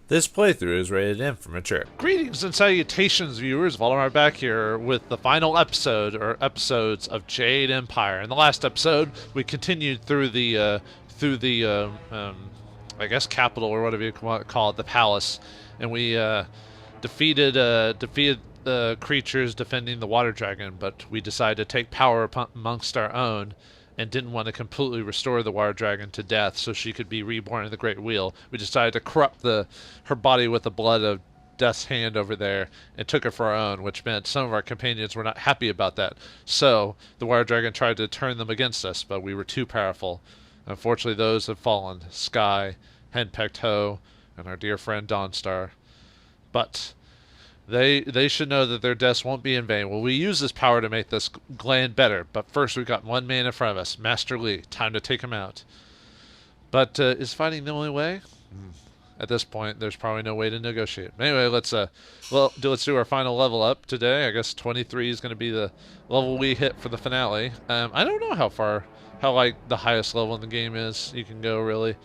This playthrough is rated M for mature. Greetings and salutations, viewers. Vauldemare back here with the final episode, or episodes, of Jade Empire. In the last episode, we continued through the, I guess, capital, or whatever you call it, the palace, and we defeated the creatures defending the water dragon. But we decided to take power amongst our own, and didn't want to completely restore the water dragon to death so she could be reborn in the Great Wheel. We decided to corrupt her body with the blood of Death's Hand over there and took it for our own, which meant some of our companions were not happy about that. So the water dragon tried to turn them against us, but we were too powerful. Unfortunately, those have fallen. Sky, Henpecked Ho, and our dear friend Dawnstar. But they should know that their deaths won't be in vain. Well, we use this power to make this land better, but first we've got one man in front of us, Master Li. Time to take him out. But is fighting the only way? At this point, there's probably no way to negotiate. Anyway, let's do our final level up today. I guess 23 is going to be the level we hit for the finale. I don't know how like the highest level in the game is you can go, really.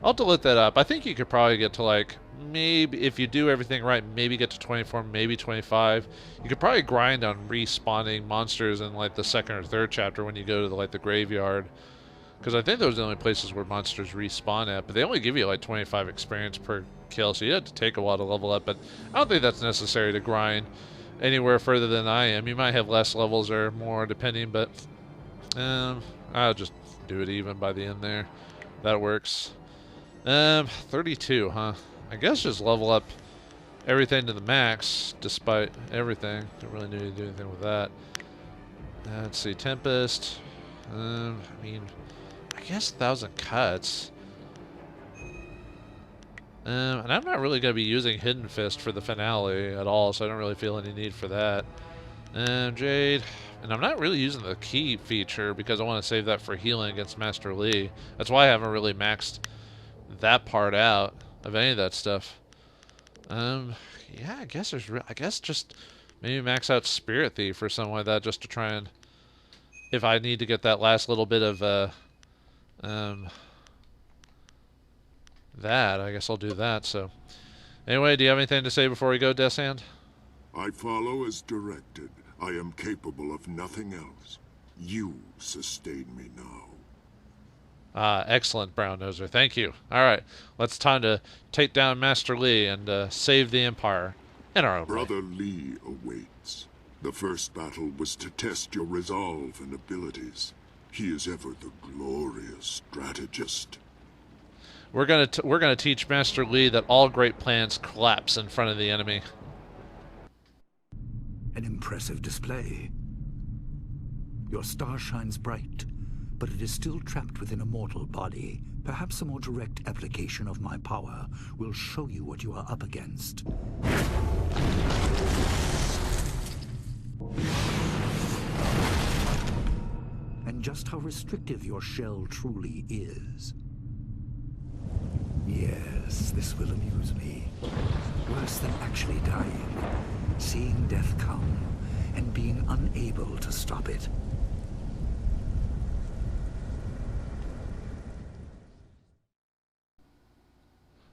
I'll have to look that up. I think you could probably get to, like, maybe, if you do everything right, maybe get to 24, maybe 25. You could probably grind on respawning monsters in, like, the second or third chapter when you go to, like, the graveyard. Because I think those are the only places where monsters respawn at. But they only give you, like, 25 experience per kill, so you have to take a while to level up. But I don't think that's necessary to grind anywhere further than I am. You might have less levels or more, depending, but I'll just do it even by the end there. That works. 32, huh? I guess just level up everything to the max, despite everything. Don't really need to do anything with that. Let's see, Tempest. I mean, I guess 1,000 cuts. And I'm not really going to be using Hidden Fist for the finale at all, so I don't really feel any need for that. Jade. And I'm not really using the key feature because I want to save that for healing against Master Li. That's why I haven't really maxed that part out of any of that stuff. Yeah, I guess just maybe max out Spirit Thief or something like that, just to try and, if I need to get that last little bit of that, I guess I'll do that. So anyway, do you have anything to say before we go, Death's Hand? I follow as directed. I am capable of nothing else. You sustain me now. Excellent, Brown Noser. Thank you. All right, time to take down Master Li and save the Empire in our own way. Brother Li awaits. The first battle was to test your resolve and abilities. He is ever the glorious strategist. We're gonna teach Master Li that all great plans collapse in front of the enemy. An impressive display. Your star shines bright, but it is still trapped within a mortal body. Perhaps a more direct application of my power will show you what you are up against. And just how restrictive your shell truly is. Yes, this will amuse me. Worse than actually dying. Seeing death come, and being unable to stop it.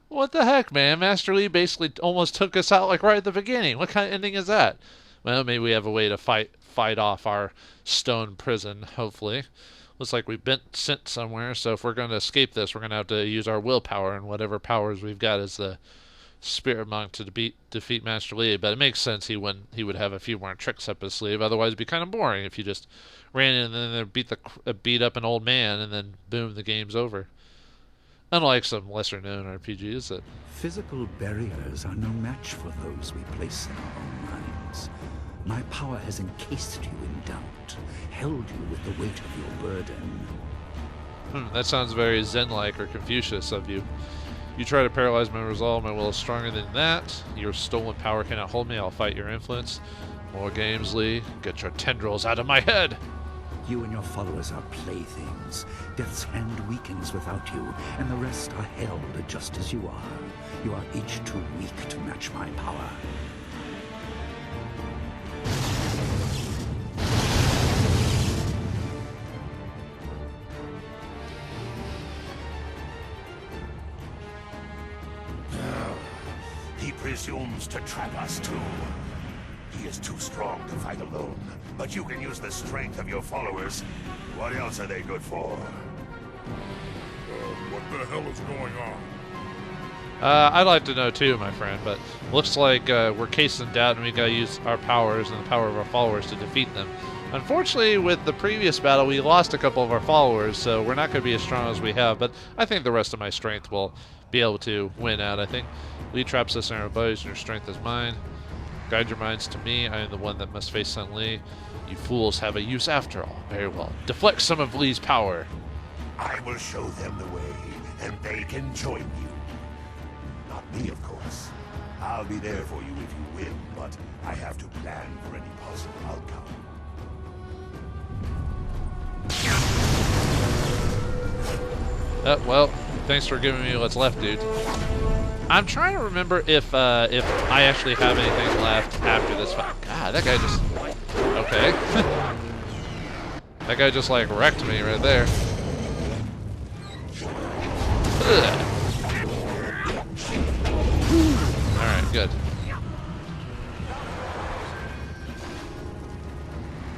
What the heck, man? Master Li basically almost took us out, like, right at the beginning. What kind of ending is that? Well, maybe we have a way to fight off our stone prison, hopefully. Looks like we've been sent somewhere, so if we're going to escape this, we're going to have to use our willpower and whatever powers we've got as the Spirit Monk to defeat Master Li. But it makes sense he would have a few more tricks up his sleeve. Otherwise, it'd be kind of boring if you just ran in and then beat up an old man and then boom, the game's over. Unlike some lesser-known RPGs that... Physical barriers are no match for those we place in our own minds. My power has encased you in doubt, held you with the weight of your burden. That sounds very Zen-like or Confucius of you. You try to paralyze my resolve, my will is stronger than that. Your stolen power cannot hold me, I'll fight your influence. More games, Li. Get your tendrils out of my head! You and your followers are playthings. Death's Hand weakens without you, and the rest are held just as you are. You are each too weak to match my power. presumes to trap us too. He is too strong to fight alone, but you can use the strength of your followers. What else are they good for? What the hell is going on? I'd like to know too, my friend, but looks like we're cased in doubt and we gotta use our powers and the power of our followers to defeat them. Unfortunately, with the previous battle, we lost a couple of our followers, so we're not going to be as strong as we have, but I think the rest of my strength will be able to win out, I think. Lee traps us in our bodies, and your strength is mine. Guide your minds to me. I am the one that must face Sun Lee. You fools have a use after all. Very well. Deflect some of Lee's power. I will show them the way, and they can join you. Not me, of course. I'll be there for you if you win, but I have to plan for any possible outcome. Well, thanks for giving me what's left, dude. I'm trying to remember if I actually have anything left after this fight. God, that guy just... Okay. That guy just, like, wrecked me right there. Alright, good.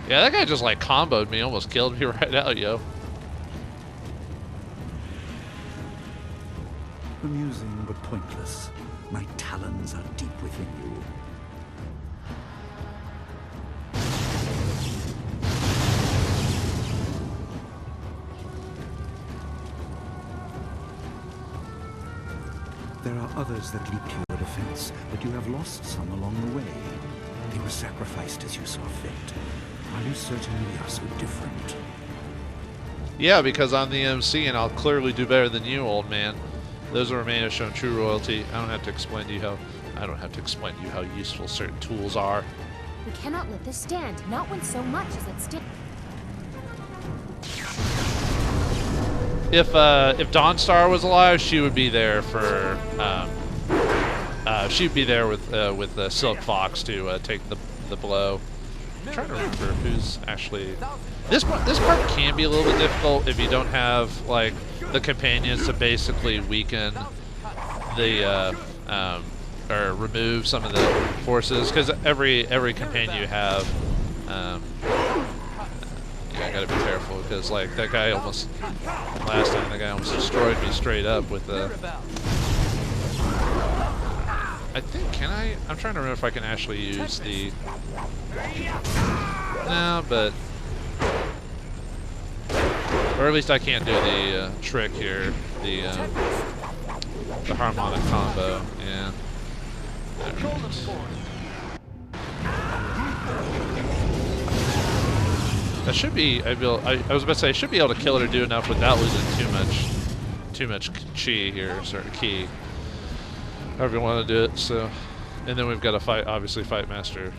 Yeah, that guy just, like, comboed me, almost killed me right out, yo. Amusing but pointless. My talons are deep within you. There are others that leap to your defense, but you have lost some along the way. They were sacrificed as you saw fit. Are you certain we are so different? Yeah, because I'm the MC and I'll clearly do better than you, old man. Those who remain have shown true royalty. I don't have to explain to you how useful certain tools are. We cannot let this stand, not when so much is at stake. If Dawnstar was alive, she would be there for she'd be there with Silk Fox to take the blow. I'm trying to remember who's actually this part can be a little bit difficult if you don't have like the companions to basically weaken the or remove some of the forces, because every companion you have yeah, I gotta be careful, because like that guy almost last time that guy almost destroyed me straight up with the I think I'm trying to remember if I can actually use the no, but or at least I can't do the trick here, the harmonic combo. Yeah. That should be. I was about to say I should be able to kill it or do enough without losing too much chi here, sorry, ki. However you want to do it. So, and then we've got to fight, obviously, fight Master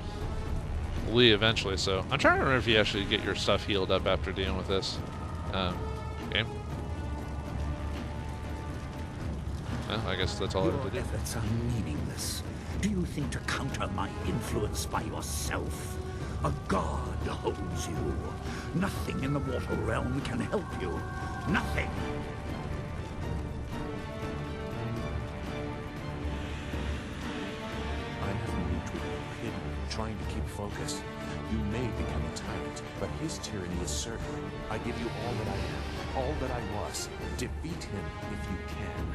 Lee eventually. So I'm trying to remember if you actually get your stuff healed up after dealing with this. Game. Well, I guess that's all I have to do. Your efforts are meaningless. Do you think to counter my influence by yourself? A god holds you. Nothing in the mortal realm can help you. Nothing. I have moved with you, hidden, trying to keep focus. You may become a tyrant, but his tyranny is certain. I give you all that I am, all that I was. Defeat him if you can.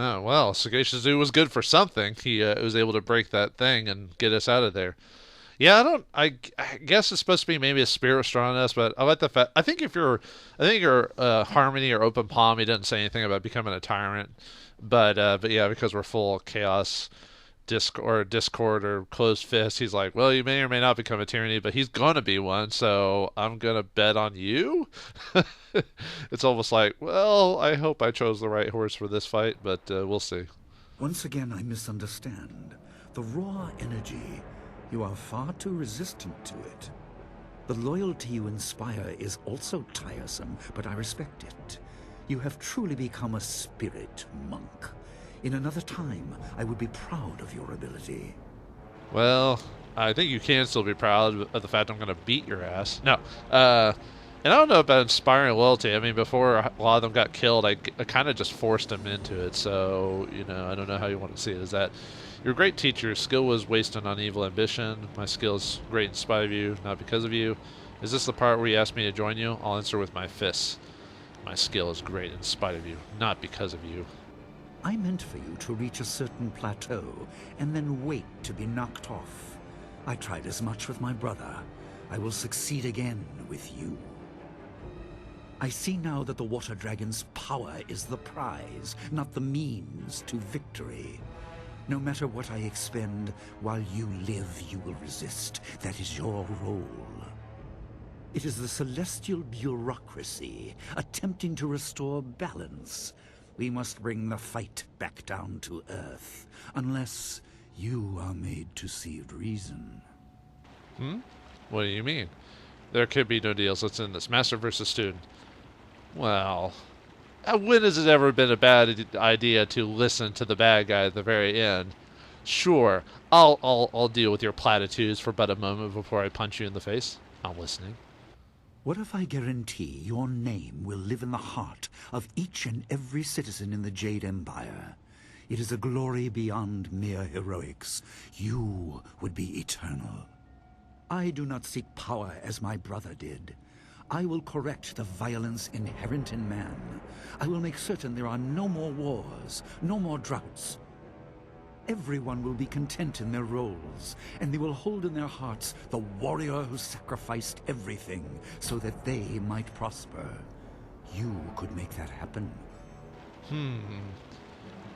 Oh, well, Sagacious Zoo was good for something. He was able to break that thing and get us out of there. Yeah, I guess it's supposed to be maybe a spirit strong us, but I like the fact. I think you're Harmony or Open Palm, he doesn't say anything about becoming a tyrant. But yeah, because we're full chaos, discord or closed fist, he's like, well, you may or may not become a tyranny, but he's gonna be one, so I'm gonna bet on you. It's almost like, well, I hope I chose the right horse for this fight, but we'll see. Once again, I misunderstand. The raw energy, you are far too resistant to it. The loyalty you inspire is also tiresome, but I respect it. You have truly become a spirit monk. In another time, I would be proud of your ability. Well, I think you can still be proud of the fact I'm going to beat your ass. No. And I don't know about inspiring loyalty. I mean, before a lot of them got killed, I kind of just forced them into it. So, you know, I don't know how you want to see it. Is that you're a great teacher. Skill was wasted on evil ambition. My skill is great in spite of you, not because of you. Is this the part where you ask me to join you? I'll answer with my fists. My skill is great in spite of you, not because of you. I meant for you to reach a certain plateau and then wait to be knocked off. I tried as much with my brother. I will succeed again with you. I see now that the Water Dragon's power is the prize, not the means to victory. No matter what I expend, while you live, you will resist. That is your role. It is the celestial bureaucracy attempting to restore balance. We must bring the fight back down to Earth, unless you are made to see reason. What do you mean? There could be no deals. What's in this? Master versus student. Well, when has it ever been a bad idea to listen to the bad guy at the very end? Sure, I'll deal with your platitudes for but a moment before I punch you in the face. I'm listening. What if I guarantee your name will live in the heart of each and every citizen in the Jade Empire? It is a glory beyond mere heroics. You would be eternal. I do not seek power as my brother did. I will correct the violence inherent in man. I will make certain there are no more wars, no more droughts. Everyone will be content in their roles, and they will hold in their hearts the warrior who sacrificed everything so that they might prosper. You could make that happen.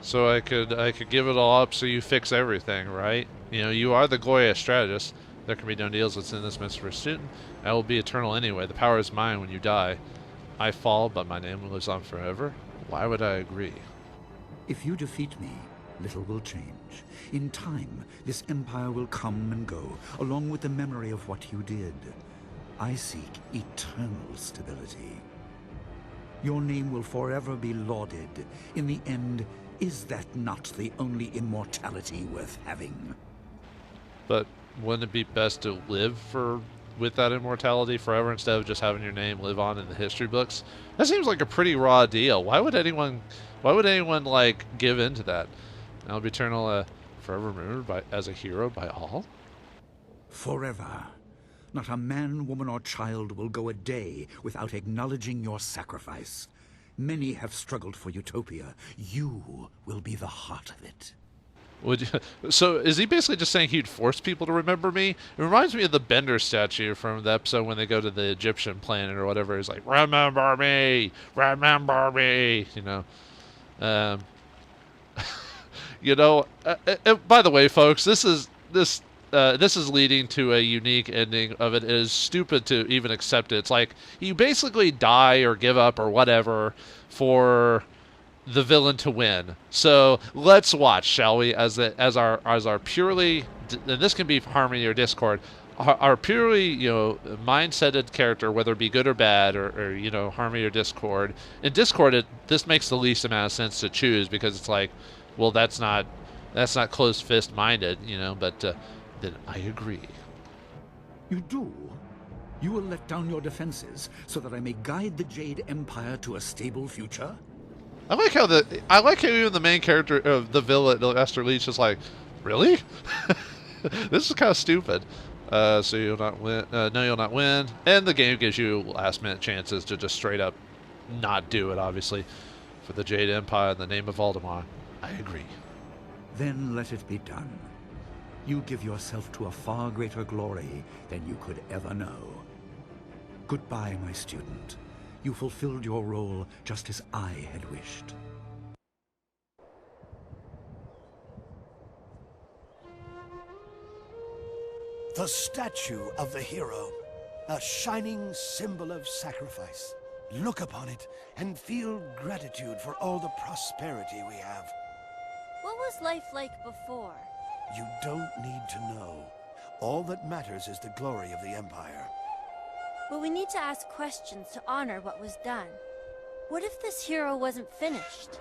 So I could give it all up so you fix everything, right? You know, you are the glorious strategist. There can be no deals what's in this mess for a student. I will be eternal anyway. The power is mine when you die. I fall, but my name lives on forever. Why would I agree? If you defeat me, little will change. In time, this empire will come and go, along with the memory of what you did. I seek eternal stability. Your name will forever be lauded. In the end, is that not the only immortality worth having? But wouldn't it be best to live with that immortality forever instead of just having your name live on in the history books? That seems like a pretty raw deal. Why would anyone like give in to that? I'll be eternal, forever remembered as a hero by all? Forever. Not a man, woman, or child will go a day without acknowledging your sacrifice. Many have struggled for utopia. You will be the heart of it. So is he basically just saying he'd force people to remember me? It reminds me of the Bender statue from the episode when they go to the Egyptian planet or whatever. He's like, remember me, you know. You know. By the way, folks, this is leading to a unique ending of it. It is stupid to even accept it. It's like you basically die or give up or whatever for the villain to win. So let's watch, shall we? As our purely, and this can be Harmony or Discord, our purely, you know, mindseted character, whether it be good or bad, or you know, Harmony or Discord. In Discord, this makes the least amount of sense to choose because it's like, well, that's not closed fist minded, you know. But then I agree. You do? You will let down your defenses so that I may guide the Jade Empire to a stable future? I like how even the main character of the villain, Esther Leach, is like, really? This is kind of stupid. So you'll not win. No, you'll not win. And the game gives you last-minute chances to just straight up not do it. Obviously, for the Jade Empire in the name of Vauldemare. I agree. Then let it be done. You give yourself to a far greater glory than you could ever know. Goodbye, my student. You fulfilled your role just as I had wished. The statue of the hero, a shining symbol of sacrifice. Look upon it and feel gratitude for all the prosperity we have. What was life like before? You don't need to know. All that matters is the glory of the Empire. But we need to ask questions to honor what was done. What if this hero wasn't finished?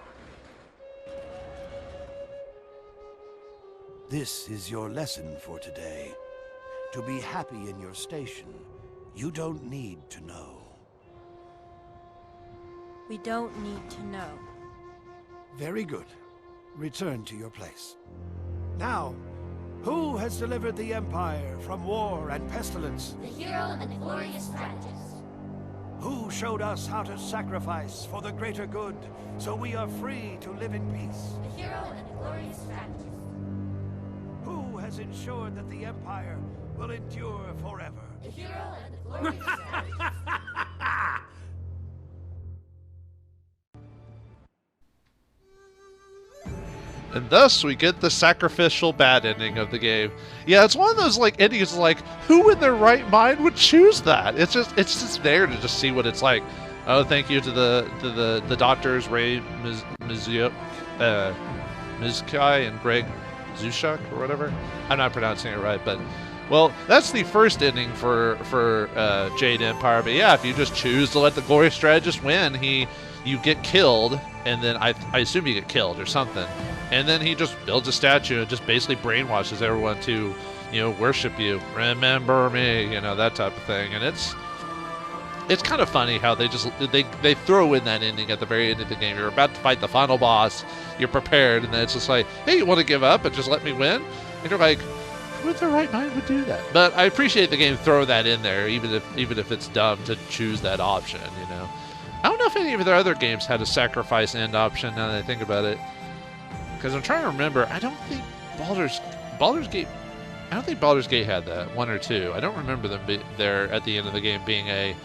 This is your lesson for today. To be happy in your station, you don't need to know. We don't need to know. Very good. Return to your place. Now, who has delivered the Empire from war and pestilence? The hero and the glorious strategist. Who showed us how to sacrifice for the greater good, so we are free to live in peace? The hero and the glorious strategist. Who has ensured that the Empire will endure forever? The hero and the glorious strategist. And thus we get the sacrificial bad ending of the game. Yeah, it's one of those like endings like, who in their right mind would choose that? It's just there to just see what it's like. Oh, thank you to the doctors, Ray Mizkai and Greg Zushak or whatever. I'm not pronouncing it right, but well, that's the first ending for Jade Empire. But yeah, if you just choose to let the glorious strategist win, you get killed, and then I assume you get killed or something. And then he just builds a statue and just basically brainwashes everyone to, worship you. Remember me, that type of thing. And it's kind of funny how they throw in that ending at the very end of the game. You're about to fight the final boss. You're prepared, and then it's just like, hey, you want to give up and just let me win? And you're like, who in their right mind would do that? But I appreciate the game throw that in there, even if it's dumb to choose that option. I don't know if any of their other games had a sacrifice end option. Now that I think about it. Because I'm trying to remember, I don't think Baldur's Gate had that, 1 or 2. I don't remember them there at the end of the game being a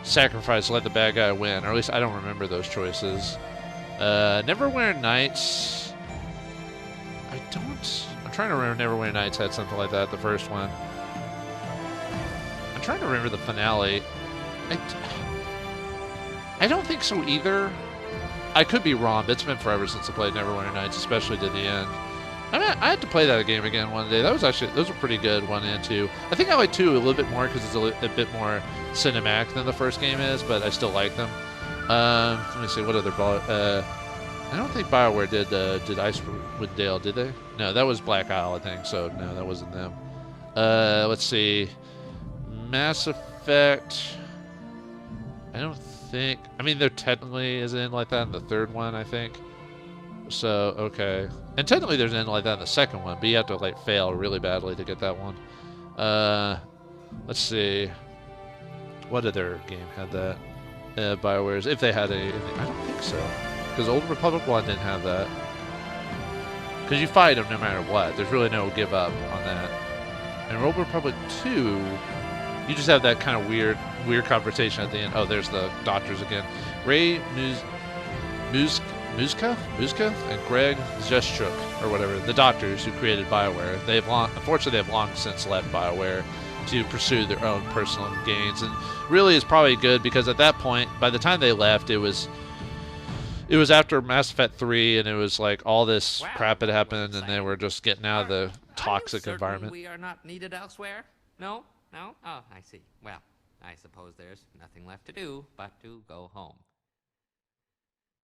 sacrifice, let the bad guy win, or at least I don't remember those choices. Neverwinter Nights, I'm trying to remember Neverwinter Nights had something like that, the first one. I'm trying to remember the finale. I don't think so either. I could be wrong, but it's been forever since I played Neverwinter Nights, especially to the end. I had to play that game again one day. Those were pretty good, 1 and 2. I think I like 2 a little bit more because it's a bit more cinematic than the first game is, but I still like them. Let me see, what other I don't think BioWare did Icewind Dale, did they? No, that was Black Isle, I think, so no, that wasn't them. Let's see. Mass Effect. I don't think... I mean, there technically is an end like that in the third one, I think. So, okay. And technically there's an end like that in the second one, but you have to, like, fail really badly to get that one. Let's see. What other game had that? BioWare's, if they had a... I don't think so. Because Old Republic 1 didn't have that. Because you fight them no matter what. There's really no give up on that. And Old Republic 2... You just have that kind of weird conversation at the end. Oh, there's the doctors again. Ray Muzka and Greg Zeschuk, or whatever, the doctors who created BioWare. Unfortunately, they've long since left BioWare to pursue their own personal gains. And really, it's probably good because at that point, by the time they left, it was after Mass Effect 3, and it was like all this crap had happened, and they were just getting out of the toxic environment. We are not needed elsewhere? No? No? Oh, I see. Well, I suppose there's nothing left to do but to go home.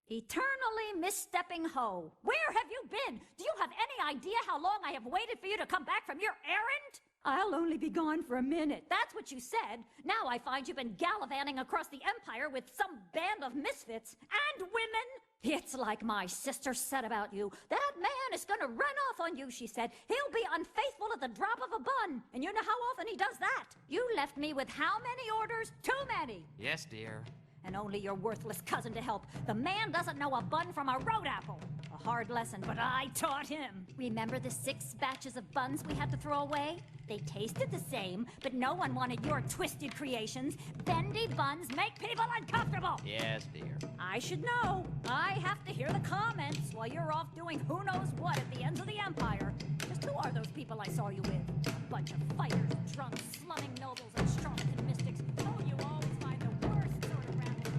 Eternally misstepping hoe. Where have you been? Do you have any idea how long I have waited for you to come back from your errand? I'll only be gone for a minute. That's what you said. Now I find you've been gallivanting across the Empire with some band of misfits and women. It's like my sister said about you. That man is gonna run off on you, she said. He'll be unfaithful at the drop of a bun. And you know how often he does that? You left me with how many orders? Too many. Yes, dear. And only your worthless cousin to help. The man doesn't know a bun from a road apple. A hard lesson, but I taught him. Remember the 6 batches of buns we had to throw away? They tasted the same, but no one wanted your twisted creations. Bendy buns make people uncomfortable. Yes, dear. I should know. I have to hear the comments while you're off doing who knows what at the ends of the Empire. Just who are those people I saw you with? A bunch of fighters, drunks, slumming nobles, and charlatan mystics. Oh, you always find the worst sort of rabble.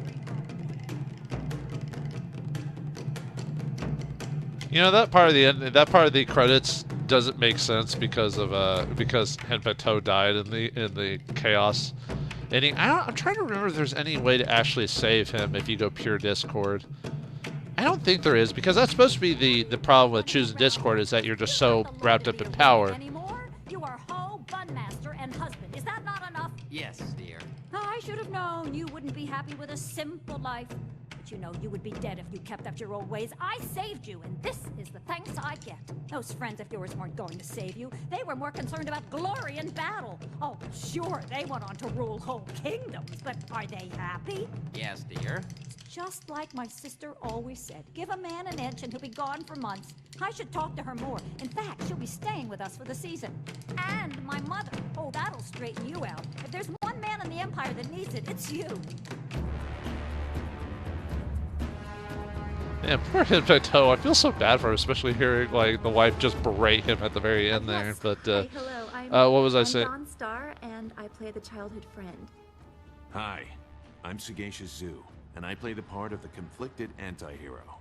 You know, that part of the end, that part of the credits doesn't make sense because of because Henpeto died in the chaos ending. I'm trying to remember if there's any way to actually save him if you go pure Discord. I don't think there is, because that's supposed to be the problem with choosing Discord, is that you're just so wrapped up in power. You are Ho, Bunmaster, and husband. Is that not enough? Yes, dear. I should have known you wouldn't be happy with a simple life. But you know you would be dead if you kept up your old ways. I saved you, and this is the thanks I get. Those friends of yours weren't going to save you. They were more concerned about glory in battle. Oh, sure, they went on to rule whole kingdoms, but are they happy? Yes, dear. Just like my sister always said, give a man an inch and he'll be gone for months. I should talk to her more. In fact, she'll be staying with us for the season. And my mother. Oh, that'll straighten you out. If there's one man in the Empire that needs it, it's you. Man, poor Henpeto. I feel so bad for him, especially hearing like the wife just berate him at the very end there. But Hi, hello. what was I saying? I'm Dawn Star, and I play the childhood friend. Hi, I'm Sagacious Zoo, and I play the part of the conflicted anti-hero.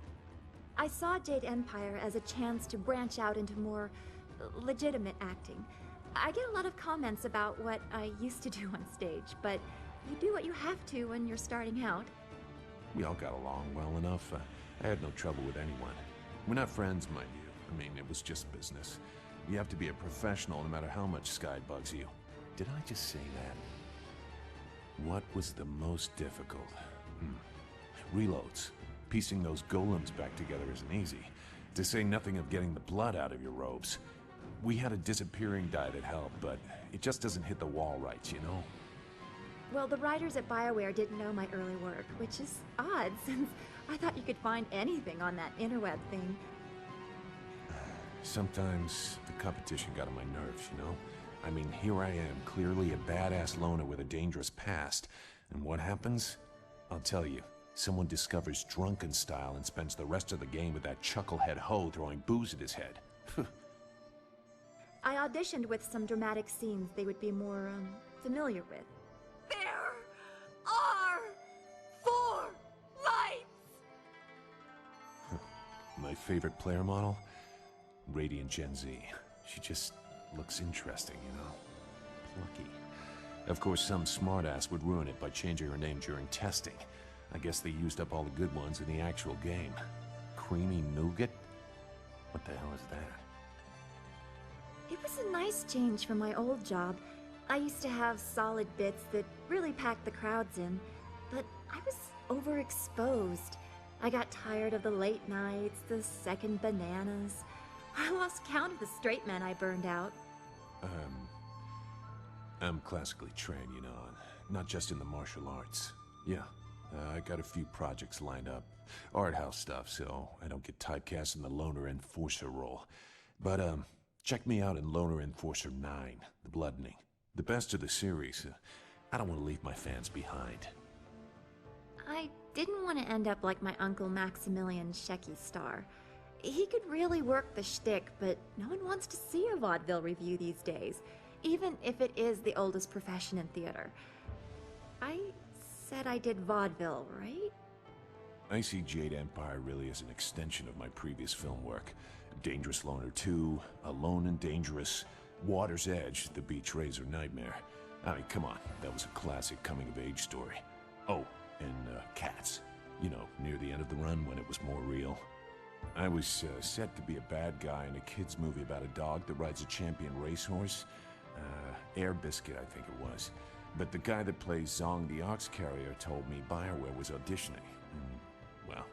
I saw Jade Empire as a chance to branch out into more legitimate acting. I get a lot of comments about what I used to do on stage, but you do what you have to when you're starting out. We all got along well enough. I had no trouble with anyone. We're not friends, mind you. I mean, it was just business. You have to be a professional no matter how much Sky bugs you. Did I just say that? What was the most difficult? Reloads. Piecing those golems back together isn't easy. To say nothing of getting the blood out of your robes. We had a disappearing dye that helped, but it just doesn't hit the wall right, you know? Well, the writers at BioWare didn't know my early work, which is odd since I thought you could find anything on that interweb thing. Sometimes the competition got on my nerves, you know? I mean, here I am, clearly a badass loner with a dangerous past. And what happens? I'll tell you. Someone discovers drunken style and spends the rest of the game with that chucklehead hoe throwing booze at his head. I auditioned with some dramatic scenes they would be more, familiar with. There are 4 lights! My favorite player model? Radiant Gen Z. She just looks interesting, you know? Plucky. Of course, some smartass would ruin it by changing her name during testing. I guess they used up all the good ones in the actual game. Creamy nougat? What the hell is that? It was a nice change from my old job. I used to have solid bits that really packed the crowds in, but I was overexposed. I got tired of the late nights, the second bananas. I lost count of the straight men I burned out. I'm classically trained, you know, not just in the martial arts. Yeah, I got a few projects lined up. Art house stuff, so I don't get typecast in the Loner Enforcer role. But, check me out in Loner Enforcer 9, The Bloodening. The best of the series. I don't want to leave my fans behind. I didn't want to end up like my uncle Maximilian Shecky Star. He could really work the shtick, but no one wants to see a vaudeville review these days, even if it is the oldest profession in theater. I said I did vaudeville, right? I see Jade Empire really as an extension of my previous film work. Dangerous Loner 2, Alone and Dangerous, Water's Edge, The Beach Razor Nightmare. I mean, come on, that was a classic coming-of-age story. Oh, and Cats. You know, near the end of the run when it was more real. I was set to be a bad guy in a kid's movie about a dog that rides a champion racehorse. Air Biscuit, I think it was. But the guy that plays Zong the Ox Carrier told me BioWare was auditioning. Well,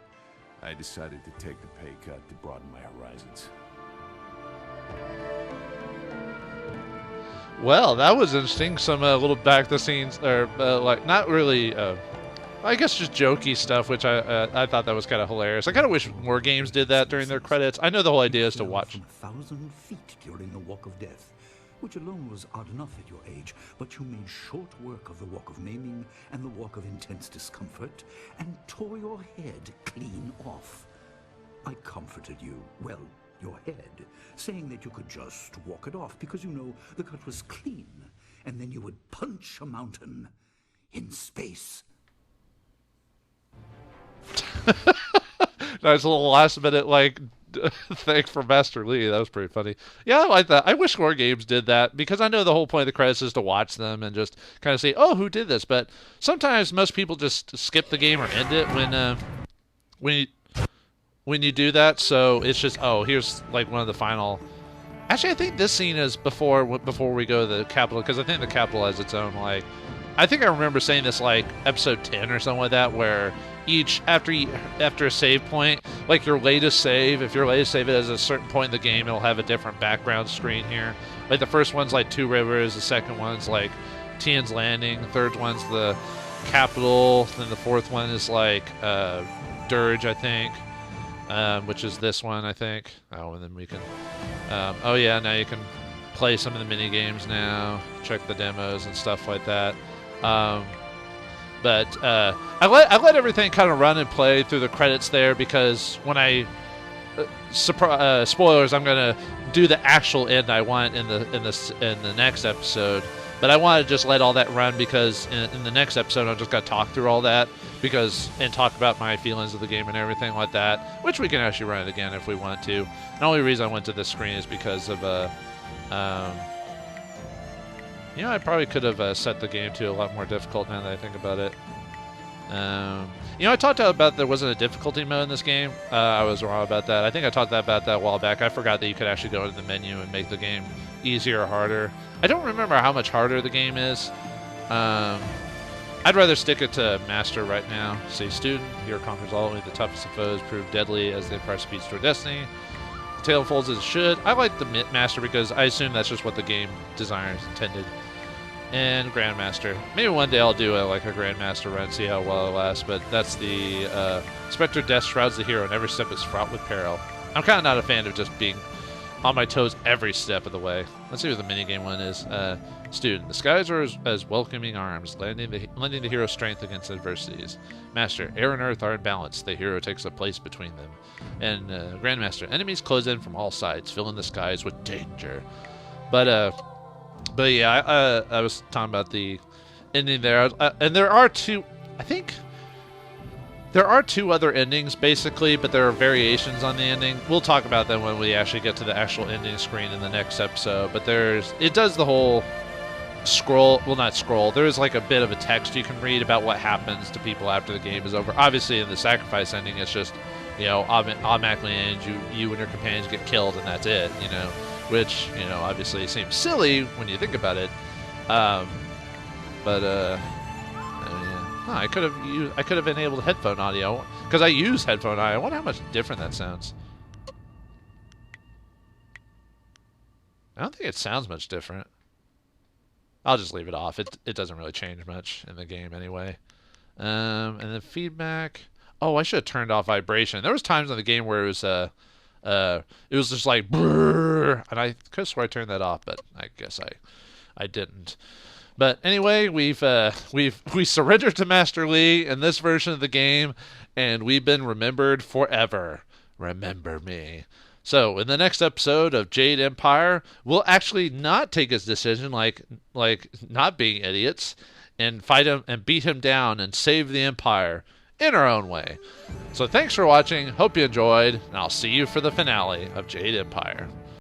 I decided to take the pay cut to broaden my horizons. Well, that was interesting. Some little back-the-scenes, or like not really, I guess just jokey stuff, which I thought that was kind of hilarious. I kind of wish more games did that during their credits. I know the whole idea is to watch. From 1,000 feet during the Walk of Death, which alone was odd enough at your age, but you made short work of the Walk of Maiming and the Walk of Intense Discomfort, and tore your head clean off. I comforted you, well, your head, saying that you could just walk it off because, you know, the cut was clean, and then you would punch a mountain in space. Nice little last minute, like, thing for Master Lee. That was pretty funny. Yeah, I like that. I wish more games did that, because I know the whole point of the credits is to watch them and just kind of say, oh, who did this? But sometimes most people just skip the game or end it when you do that. So it's just, oh, here's like one of the final. Actually, I think this scene is before we go to the Capitol, because I think the Capitol has its own, like, I think I remember saying this like episode 10 or something like that, where after a save point, like your latest save, if your latest save is at a certain point in the game, it'll have a different background screen here. Like the first one's like Two Rivers, the second one's like Tian's Landing, the third one's the Capitol, then the fourth one is like Dirge, I think, which is this one, I think. Oh, and then we can, oh yeah, now you can play some of the mini games now, check the demos and stuff like that. But I let everything kind of run and play through the credits there, because when I spoilers, I'm gonna do the actual end I want in the next episode. But I want to just let all that run, because in the next episode I'm just gonna talk through all that, and talk about my feelings of the game and everything like that, which we can actually run it again if we want to. The only reason I went to this screen is because of you know, I probably could have set the game to a lot more difficult now that I think about it. You know, I talked about there wasn't a difficulty mode in this game. I was wrong about that. I think I talked about that a while back. I forgot that you could actually go into the menu and make the game easier or harder. I don't remember how much harder the game is. I'd rather stick it to Master right now. Say Student, hero conquers all, only the toughest of foes prove deadly as the Empire speeds toward destiny. The tail folds as it should. I like the Master because I assume that's just what the game designers intended. And Grandmaster. Maybe one day I'll do like a Grandmaster run, see how well it lasts, but that's the Spectre Death shrouds the hero and every step is fraught with peril. I'm kind of not a fan of just being on my toes every step of the way. Let's see what the minigame one is. Student. The skies are as welcoming arms, lending the hero strength against adversities. Master. Air and earth are in balance. The hero takes a place between them. And Grandmaster. Enemies close in from all sides, filling the skies with danger. But yeah, I was talking about the ending there. And there are two, I think, there are two other endings, basically, but there are variations on the ending. We'll talk about them when we actually get to the actual ending screen in the next episode. But it does the whole scroll, well, not scroll, there's like a bit of a text you can read about what happens to people after the game is over. Obviously, in the sacrifice ending, it's just, you know, automatically ends, you and your companions get killed, and that's it, you know. Which, you know, obviously seems silly when you think about it. Yeah. Huh, I could have enabled headphone audio, because I use headphone audio. I wonder how much different that sounds. I don't think it sounds much different. I'll just leave it off. It doesn't really change much in the game anyway. And then feedback. Oh, I should have turned off vibration. There was times in the game where it was just like brrr, and I could have sworn I turned that off, but I guess I didn't. But anyway, we surrendered to Master Lee in this version of the game, and we've been remembered forever. Remember me. So in the next episode of Jade Empire, we'll actually not take his decision like not being idiots, and fight him and beat him down and save the Empire in our own way. So thanks for watching. Hope you enjoyed, and I'll see you for the finale of Jade Empire.